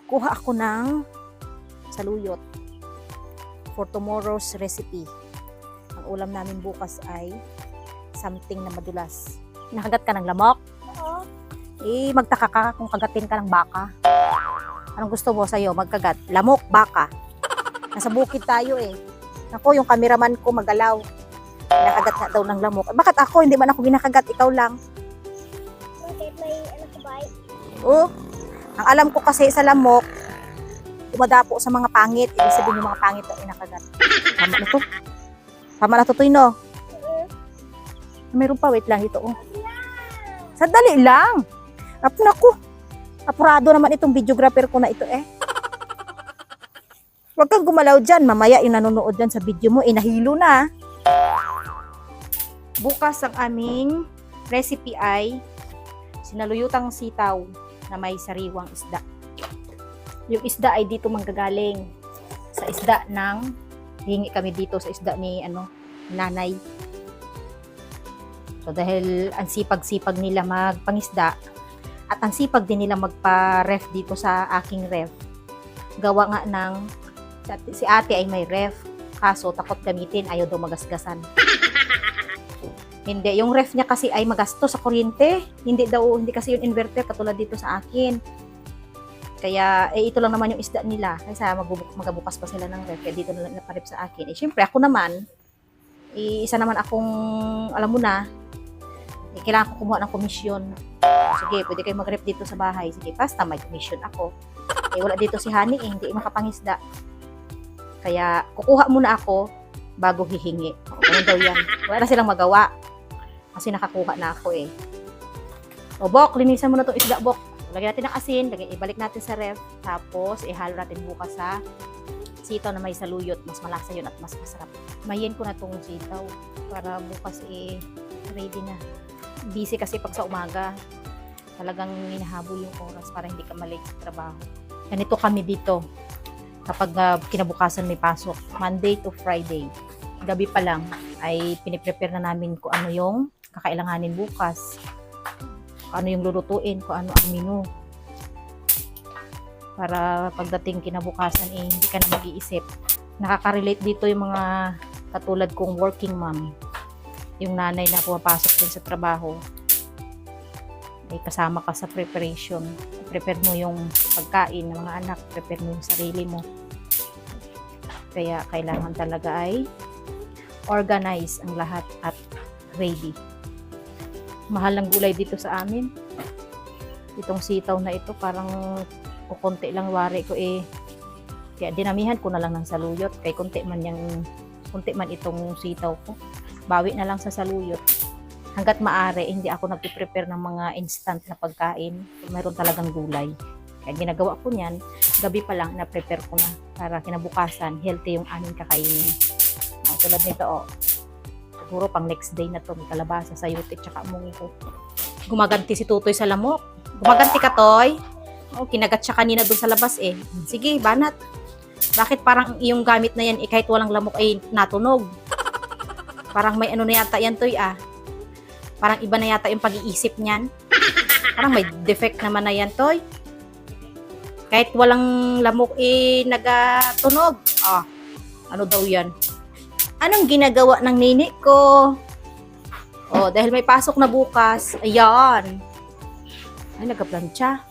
kuha ako ng saluyot for tomorrow's recipe. Ang ulam namin bukas ay something na madulas. Nakagat ka ng lamok? Oo. Magtaka ka kung kagatin ka ng baka. Anong gusto mo sa'yo? Magkagat? Lamok, baka. Nasa bukid tayo eh. Ako, yung cameraman ko magalaw. Nakagat na daw ng lamok. Bakit ako? Hindi man ako ginakagat, ikaw lang. Bakit may anak ba? Oh, ang alam ko kasi sa lamok, dumadapo sa mga pangit. Ibig sabihin yung mga pangit na inakagat. Tama na to. Tama na to, Toy, no? Meron pa, wait lang ito. Oh. Sandali lang. Naku, apurado naman itong videographer ko na ito eh. Huwag kang gumalaw dyan. Mamaya yung nanonood dyan sa video mo, nahilo na. Bukas ang aming recipe ay sinaluyutang sitaw na may sariwang isda. Yung isda ay dito manggagaling. Sa isda ng, hingi kami dito sa isda ni nanay. So dahil ang sipag-sipag nila magpangisda at ang sipag din nila magpa-ref dito sa aking ref. Gawa nga ng si ate ay may ref, kaso takot gamitin, ayaw daw magasgasan. Hindi, yung ref niya kasi ay magasto sa kuryente. Hindi kasi yung inverter katulad dito sa akin. Kaya ito lang naman yung isda nila. Kaya magabukas pa sila ng ref, kaya dito na naparip sa akin. Syempre ako naman, isa naman akong, alam mo na, kailangan ko kumuha ng komisyon. Sige, pwede kayo mag-rep dito sa bahay. Sige, basta may komisyon ako. Wala dito si Honey hindi makapangisda. Kaya kukuha muna ako bago hihingi. Ganun daw yan. Wala na silang magawa. Kasi nakakuha na ako eh. O Bok, linisan mo na itong isda, Bok. Lagyan natin ng asin, ibalik natin sa ref. Tapos ihalo natin bukas sa sitaw na may saluyot. Mas malasa yun at mas masarap. Mayin ko na itong sitaw para bukas ready na. Busy kasi pag sa umaga, talagang hinahabol yung oras para hindi ka malate sa trabaho. Ganito kami dito kapag kinabukasan may pasok, Monday to Friday. Gabi pa lang ay piniprepare na namin kung ano yung kakailanganin bukas, kung ano yung lulutuin, kung ano ang menu. Para pagdating kinabukasan hindi ka na mag-iisip. Nakaka-relate dito yung mga katulad kong working mom. Yung nanay na pumapasok din sa trabaho, ay kasama ka sa preparation. Prepare mo yung pagkain ng mga anak, prepare mo yung sarili mo. Kaya kailangan talaga ay organize ang lahat at ready. Mahal ang gulay dito sa amin. Itong sitaw na ito, parang kukunti lang wari ko kaya dinamihan ko na lang ng saluyot. Kaya kunti man itong sitaw ko. Bawi na lang sa saluyot. Hanggat maaari, hindi ako nagpiprepare ng mga instant na pagkain. Mayroon talagang gulay. Kaya ginagawa ko niyan, gabi pa lang na-prepare ko na para kinabukasan, healthy yung aming kakainin. Tulad nito, siguro pang next day na to, may kalabasa, sayote, tsaka munggo. Gumaganti si Tutoy sa lamok. Gumaganti ka, Toy? Kinagat siya kanina doon sa labas eh. Sige, banat. Bakit parang yung gamit na yan, kahit walang lamok ay natunog? Parang may ano na yata yan, Toy, Parang iba na yata yung pag-iisip niyan. Parang may defect naman na yan, Toy. Kahit walang lamok, nagatunog. Ano daw yan? Anong ginagawa ng nini ko? Dahil may pasok na bukas. Ayan. Ay, nagka-plancha.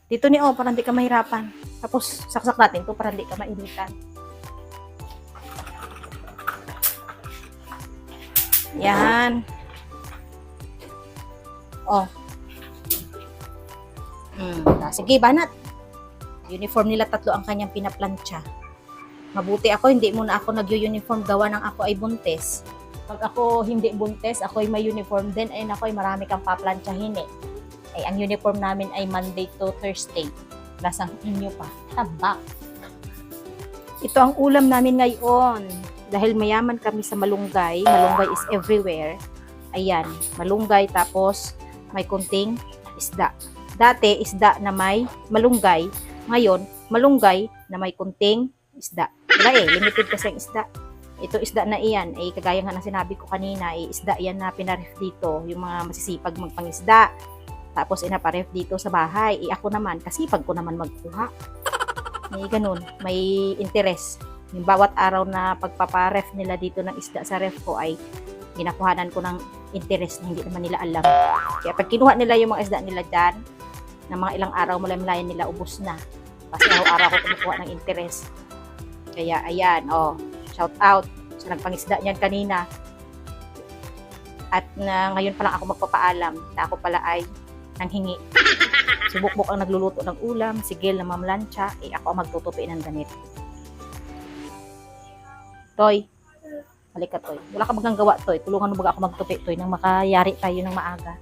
Dito ni, para hindi ka mahirapan. Tapos, saksak natin ito para hindi ka mainitan. Yan. Sige, banat. Uniform nila tatlo ang kanyang pinaplantsa. Mabuti ako, hindi muna ako nag-uniform gawa ng ako ay buntes. Pag ako hindi buntes, ako ay may uniform din, ay ako ay marami kang paplantsahin eh. Ang uniform namin ay Monday to Thursday. Lasang inyo pa. Tabak. Ito ang ulam namin ngayon. Dahil mayaman kami sa malunggay. Malunggay is everywhere. Ayan, malunggay tapos may kunting isda. Dati, isda na may malunggay. Ngayon, malunggay na may kunting isda. Wala limited kasi ang isda. Ito isda na iyan, kagaya nga na sinabi ko kanina, isda yan na pinaref dito, yung mga masisipag magpangisda. Tapos inaparef dito sa bahay. Ako naman, kasi pag ko naman magkuha. May ganun, may interest. Yung bawat araw na pagpaparef nila dito ng isda sa ref ko ay ginakuhanan ko ng interest na hindi naman nila alam. Kaya pag kinuha nila yung mga isda nila dyan, na mga ilang araw malamlayan nila, ubos na. Kasi araw-araw ko kumukuha ng interest. Kaya ayan, shout out sa nagpangisda niyan kanina. At ngayon pa lang ako magpapaalam na ako pala ay nanghingi. Si Bukbok ang nagluluto ng ulam, si Gil na mamlansya, ako ang magtutupi ng damit. Toy, halika Toy. Wala ka bagang gawa Toy. Tulungan mo baga ako magtupi Toy nang makayari tayo ng maaga.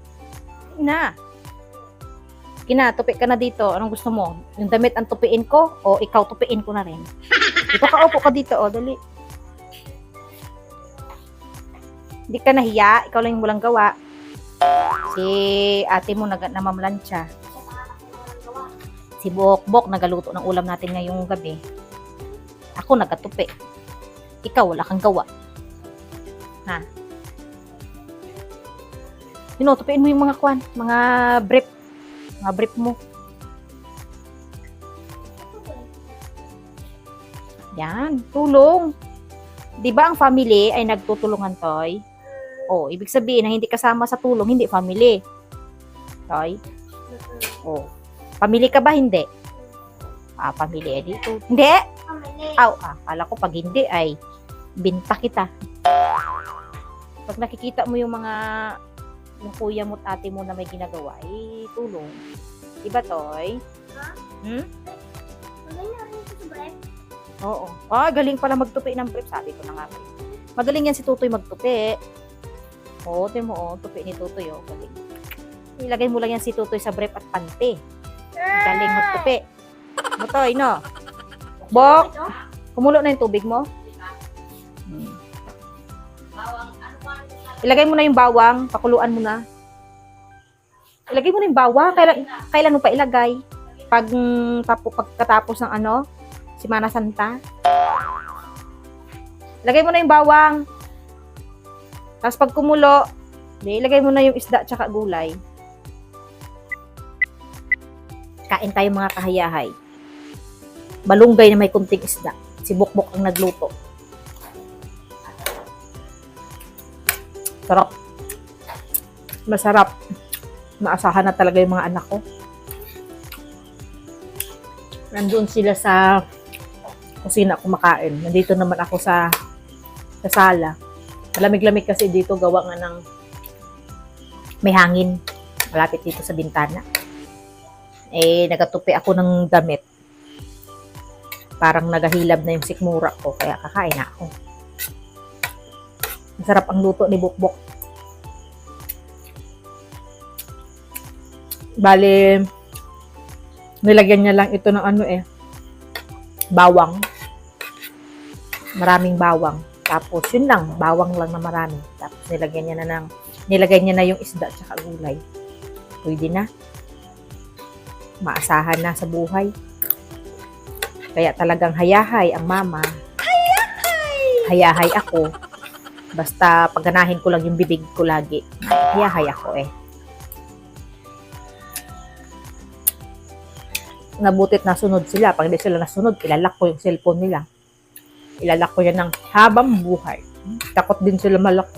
Tupi ka na dito. Anong gusto mo? Yung damit ang tupiin ko o ikaw tupiin ko na rin? Dito ka, upo ka dito. Dali. Hindi ka nahiya. Ikaw lang yung walang gawa. Si ate mo namamlansya. Si Bokbok nagaluto ng ulam natin ngayong gabi. Ako nagatupi. Ikaw wala kang gawa. Tupiin mo yung mga mga brief mo. Yan, tulong. 'Di ba ang family ay nagtutulungan, Toy? Ibig sabihin na hindi kasama sa tulong, hindi family. Toy? Family ka ba? Hindi. Family dito. Hindi? Akala ko pag hindi ay binta kita. Pag nakikita mo yung kuya mo at ate mo na may ginagawa, tulong. Diba, Toy? Oo. Galing pala magtupi ng brief. Sabi ko na nga. Magaling yan si Tutoy magtupi. Tingnan mo, tupi ni Tutoy. Galing. Ilagay mo lang yan si Tutoy sa brief at pante. Galing magtupi. Toy, no? Bok! Kumulo na yung tubig mo? Ilagay mo na yung bawang. Pakuluan mo na. Ilagay mo na yung bawang. Kailan mo pa ilagay? Pagkatapos ng Semana Santa. Ilagay mo na yung bawang. Tapos pag kumulo, ilagay mo na yung isda tsaka gulay. Kain tayo mga kahayahay. Balunggay na may kunting isda. Si Bukbok ang nagluto. Sarap. Masarap. Maasahan na talaga yung mga anak ko. Nandun sila sa kusina kumakain. Nandito naman ako sa sala. Malamig-lamig kasi dito, gawa nga ng may hangin. Malapit dito sa bintana. Nagatupi ako ng damit. Parang nagahilab na yung sikmura ko, kaya kakain na ako. Masarap ang luto ni Bukbok. Bale, nilagyan niya lang ito ng bawang. Maraming bawang. Tapos, yun lang, bawang lang na marami. Tapos, nilagay niya na yung isda at saka gulay. Pwede na. Maasahan na sa buhay. Kaya talagang hayahay ang mama. Hayahay ako. Basta pagganahin ko lang yung bibig ko lagi. Hayahay ako Nabutit na sunod sila. Pag hindi sila nasunod, ilalak ko yung cellphone nila. Ilalak ko yan ng habang buhay. Takot din sila malak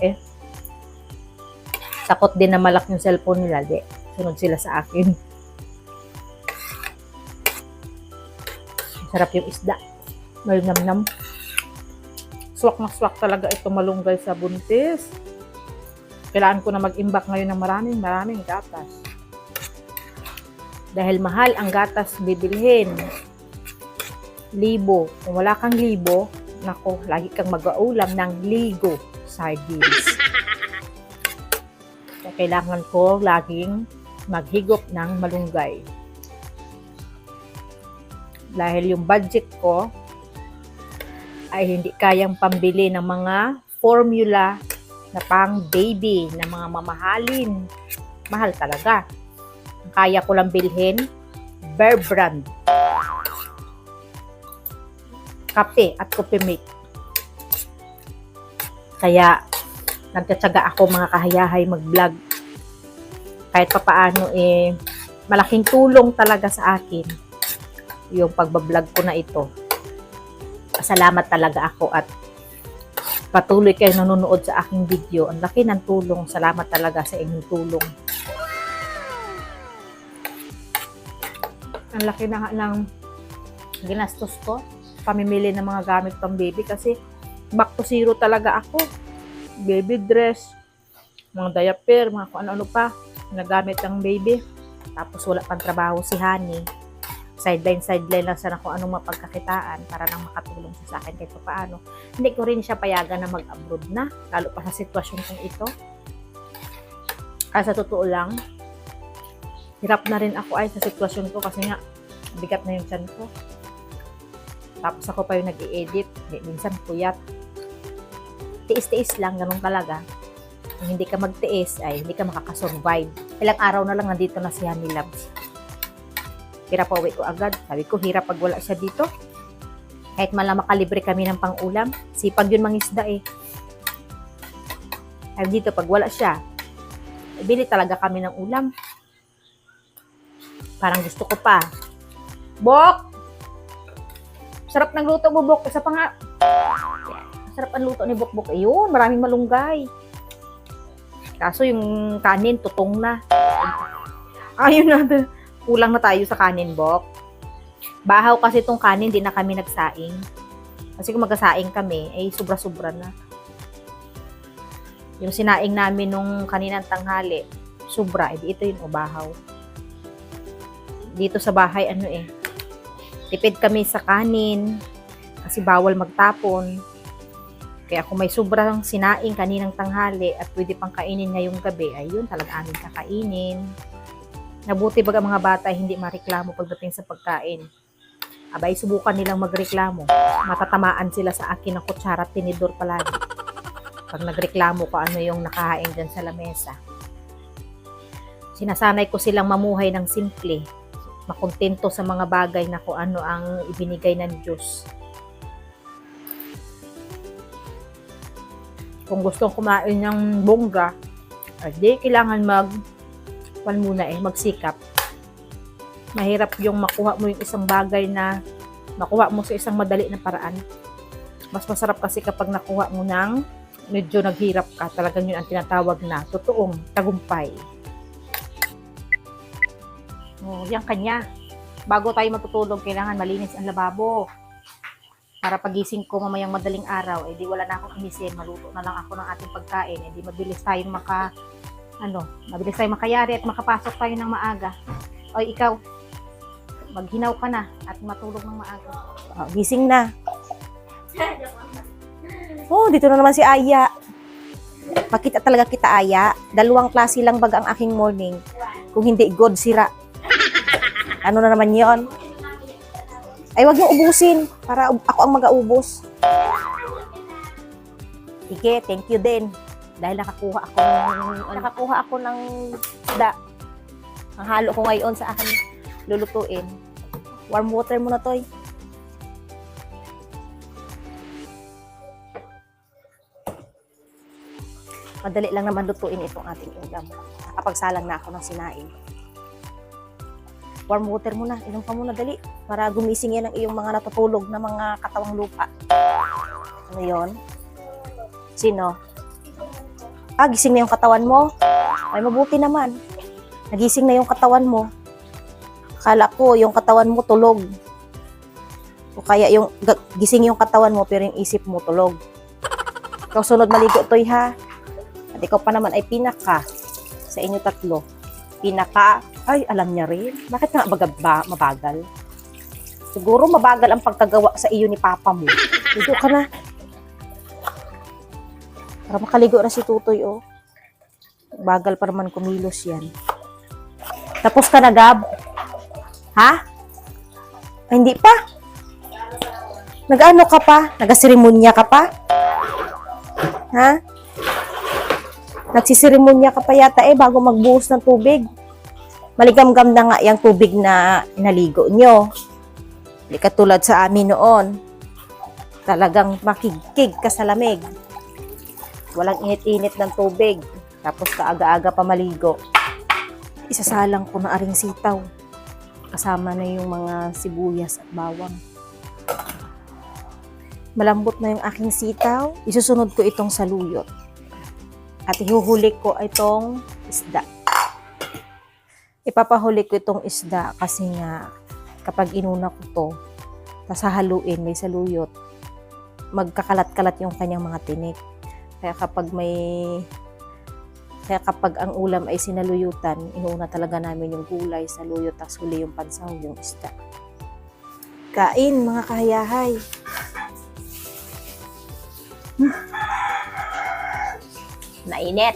Takot din na malak yung cellphone nila. Sunod sila sa akin. Sarap yung isda. May nam-nam. Swak na swak talaga ito malunggay sa buntis. Kailangan ko na mag-imbak ngayon ng maraming gatas. Dahil mahal ang gatas bibilhin. 1,000. Kung wala kang 1,000, nako, lagi kang mag-aulam ng ligo sardines. Kaya kailangan ko laging maghigop ng malunggay. Dahil yung budget ko ay hindi kayang pambili ng mga formula na pang baby, na mga mamahalin. Mahal talaga. Ang kaya ko lang bilhin, Bear Brand. Kape at Coffee Mate. Kaya nagtatsaga ako mga kahayahay mag-vlog. kahit papaano malaking tulong talaga sa akin yung pagbablog ko na ito. Salamat talaga ako at patuloy kayo nanonood sa aking video. Ang laki ng tulong. Salamat talaga sa inyong tulong. Ang laki na ng ginastos ko. Pamimili ng mga gamit pang baby kasi back to zero talaga ako. Baby dress, mga diaper, mga kung ano-ano pa nagamit ng baby. Tapos wala pang trabaho si Honey. Sideline lang sana kung anong mapagkakitaan para lang makatulong siya sa akin kahit paano. Hindi ko rin siya payagan na mag-abroad na, lalo pa sa sitwasyon kong ito. Kaya sa totoo lang, hirap na rin ako ay sa sitwasyon ko kasi nga, bigat na yung tiyan ko. Tapos ako pa yung nag-i-edit, minsan puyat. Tiis-tiis lang, ganun talaga. Kung hindi ka magtiis, ay hindi ka makakasurvive. Ilang araw na lang nandito na si Honey Loves. Hirap pa uwi ko agad. Sabi ko, hirap pag wala siya dito. Kahit malang makalibre kami ng pang-ulam. Sipag yun mangisda eh. Ay dito, pag wala siya, bili talaga kami ng ulam. Parang gusto ko pa. Bok! Sarap ng luto mo, Bok. Isa pa nga. Sarap ang luto ni Bok-Bok. Ayun, maraming malunggay. Kaso yung kanin, tutong na. Ayun na. Kulang na tayo sa kanin, Bok. Bahaw kasi itong kanin, di na kami nagsaing. Kasi kung magsaing kami, ay sobra-sobra na. Yung sinaing namin nung kaninang tanghali, sobra. Ito yung bahaw. Dito sa bahay, tipid kami sa kanin. Kasi bawal magtapon. Kaya kung may sobrang sinaing kaninang tanghali at pwede pang kainin ngayong gabi, ayun talaga amin kakainin. Nabuti baga mga bata hindi mareklamo pagdating sa pagkain. Abay, subukan nilang magreklamo. Matatamaan sila sa akin ng kutsara at tinidor palagi. Pag nagreklamo ko ano yung nakahain dyan sa lamesa. Sinasanay ko silang mamuhay ng simple. Makontento sa mga bagay na kung ano ang ibinigay ng Diyos. Kung gustong kumain ng bongga, di kailangan magsikap. Mahirap yung makuha mo yung isang bagay na makuha mo sa isang madali na paraan. Mas masarap kasi kapag nakuha mo ng medyo naghirap ka, talagang yun ang tinatawag na totoong tagumpay. Yan kanya. Bago tayo matutulog, kailangan malinis ang lababo. Para pagising ko mamayang madaling araw, di wala na akong inisin, maluto na lang ako ng ating pagkain, di mabilis tayong mabilis tayong makayari at makapasok tayo ng maaga. Oy, ikaw, maghinaw ka na at matulog ng maaga. Gising na. Dito na naman si Aya. Makita talaga kita, Aya. 2 klase lang baga ang aking morning. Kung hindi, God sira. Ano na naman yon? Ay, wag mo ubusin para ako ang mag-aubos. Sige, thank you din. Dahil nakakuha ako ng isda. Ang halo ko ngayon sa akin lulutuin. Warm water muna, Toy. Madali lang naman lutuin itong ating ulam. Nakapagsalang na ako ng sinaing. Warm water muna. Inom ka muna, dali. Para gumising yan ang iyong mga natutulog na mga katawang lupa. Ano yun? Sino? Gising na yung katawan mo. Ay, mabuti naman. Nagising na yung katawan mo. Akala ko, yung katawan mo tulog. O kaya yung gising yung katawan mo, pero yung isip mo tulog. Ikaw sunod maligo, Toy, ha? At ikaw pa naman ay pinaka. Sa inyo 3. Pinaka. Ay, alam niya rin. Bakit nga mabagal? Siguro mabagal ang pagkagawa sa iyo ni Papa mo. Ligo ka na. Para makaligo na si Tutoy, oh. Bagal pa naman kumilos yan. Tapos ka na, Gab? Ha? Ay, hindi pa. Nag-ano ka pa? Nag-seremonya ka pa? Ha? Nagsisirimunya ka pa yata bago magbuhos ng tubig. Maligam-gam na nga yung tubig na inaligo nyo. Hindi katulad sa amin noon. Talagang makigkig ka sa lamig. Walang init-init ng tubig. Tapos kaaga-aga pa maligo. Isasalang ko na aring sitaw. Kasama na yung mga sibuyas at bawang. Malambot na yung aking sitaw. Isusunod ko itong saluyot. At ihuhuli ko itong isda. Ipapahuli ko itong isda kasi nga kapag inuna ko to, tas hahaluin, may saluyot, magkakalat-kalat yung kanyang mga tinik. Kaya kapag ang ulam ay sinaluyutan, inuuna talaga namin yung gulay, saluyot, tas huli yung pansaw, yung isda. Kain, mga kahayahay. Nainit.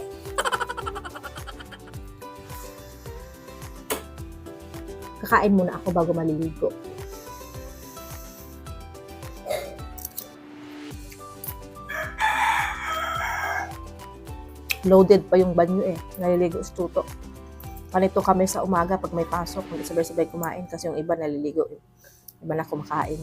Kakain muna ako bago maliligo. Loaded pa yung banyo eh. Naliligo sa tuto. Panito kami sa umaga pag may pasok. Hindi sabay-sabay kumain kasi yung iba naliligo. Iba na kumakain.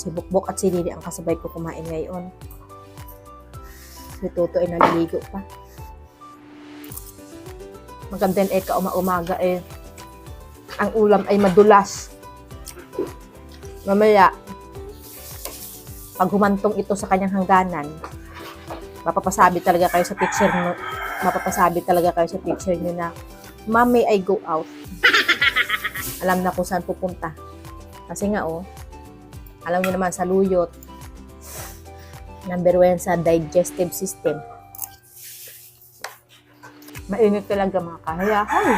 Si Bukbok at si Lili ang kasabay ko kumain ngayon. Si Toto ay naliligo pa. Maganda eh umaga eh. Ang ulam ay madulas. Mamaya, pag humantong ito sa kanyang hangganan, mapapasabi talaga kayo sa picture nyo na, Ma'am, may I go out? Alam na kung saan pupunta. Kasi nga alam niyo naman sa luyot, number 1 sa digestive system. Mainit talaga mga kahayahay.